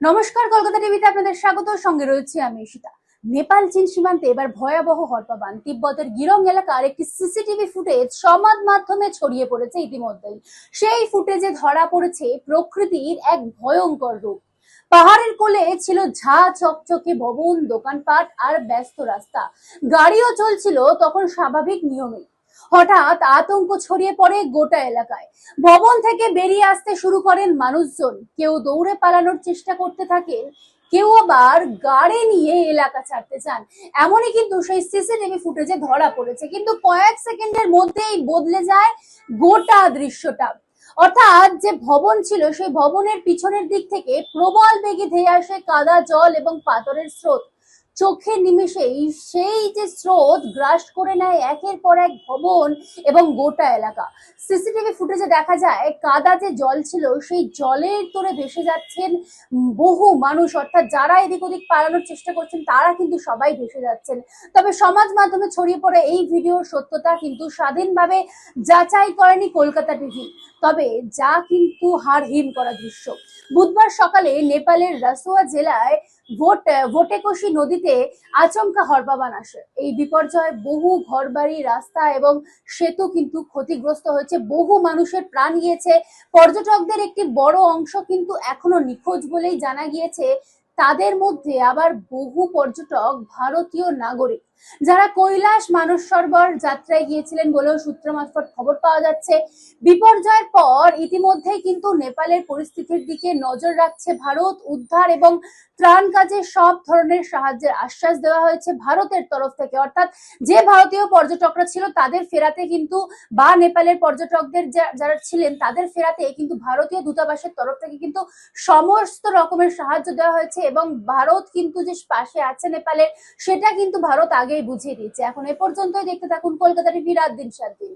নমস্কার, কলকাতা টিভিতে আপনাদের স্বাগত। সঙ্গে রয়েছে আমি ঈশিতা। নেপাল চীন সীমান্তে এবার ভয়াবহ হরপাবান। তিব্বতের গিরং এলাকার একটি সিসিটিভি ফুটেজ সমাজ মাধ্যমে ছড়িয়ে পড়েছে ইতিমধ্যেই। সেই ফুটেজে ধরা পড়েছে প্রকৃতির এক ভয়ঙ্কর রূপ। পাহাড়ের কোলে ছিল ঝা চকচকে ভবন, দোকানপাট আর ব্যস্ত রাস্তা। গাড়িও চলছিল তখন স্বাভাবিক নিয়মে। হঠাৎ আতঙ্ক ছড়িয়ে পড়ে গোটা এলাকায়। ভবন থেকে বেরিয়ে আসতে শুরু করেন মানুষজন। কেউ দৌড়ে পালানোর চেষ্টা করতে থাকেন, কেউ আবার গাড়ি নিয়ে এলাকা ছাড়তে চান। এমনই কিন্তু সেই সিসিটিভি ফুটেজে ধরা পড়েছে। কিন্তু কয়েক সেকেন্ডের মধ্যেই বদলে যায় গোটা দৃশ্যটা। অর্থাৎ যে ভবন ছিল সেই ভবনের পিছনের দিক থেকে প্রবল বেগে ধেয়ে আসে কাদা, জল এবং পাথরের স্রোত। চোখের নিমেষেই সেই যে স্রোত গ্রাস করে নেয় একের পর এক ভবন এবং গোটা এলাকা। সিসিটিভি ফুটেজে দেখা যায় কাদা যে জল ছিল সেই জলের তোরে ভেসে যাচ্ছেন বহু মানুষ। অর্থাৎ যারা এদিক ওদিক পালানোর চেষ্টা করছেন তারা কিন্তু সবাই ভেসে যাচ্ছেন। তবে সমাজ মাধ্যমে ছড়িয়ে পড়ে এই ভিডিওর সত্যতা কিন্তু স্বাধীনভাবে যাচাই করেনি কলকাতা টিভি। তবে যা কিন্তু হাড়হিম করা দৃশ্য। বুধবার সকালে নেপালের রাসুয়া জেলায় ভোটেকোশি নদীতে আচমকা হরপাবান আসে। এই বিপর্যয়ে বহু ঘরবাড়ি, রাস্তা এবং সেতু কিন্তু ক্ষতিগ্রস্ত হয়েছে। বহু মানুষের প্রাণ গিয়েছে। পর্যটকদের একটি বড় অংশ কিন্তু এখনো নিখোঁজ বলেই জানা গিয়েছে। তাদের মধ্যে আবার বহু পর্যটক ভারতীয় নাগরিক, যারা কৈলাস মানস সরোবর যাত্রায় গিয়েছিলেন বলেও সূত্র মারফত খবর পাওয়া যাচ্ছে। বিপর্যয়ের পর ইতিমধ্যেই কিন্তু নেপালের পরিস্থিতির দিকে নজর রাখছে ভারত। উদ্ধার এবং ত্রাণ কাজে সব ধরনের সাহায্যের আশ্বাস দেওয়া হয়েছে ভারতের তরফ থেকে। অর্থাৎ যে ভারতীয় পর্যটকরা ছিল তাদের ফেরাতে কিন্তু, বা নেপালের পর্যটকদের যারা ছিলেন তাদের ফেরাতে কিন্তু ভারতীয় দূতাবাসের তরফ থেকে কিন্তু সমস্ত রকমের সাহায্য দেওয়া হয়েছে। এবং ভারত কিন্তু যে পাশে আছে নেপালের, সেটা কিন্তু ভারত আগেই বুঝিয়ে দিয়েছে। এখন এ পর্যন্তই। দেখতে থাকুন কলকাতা টিভি, রাত দিন 7 দিন।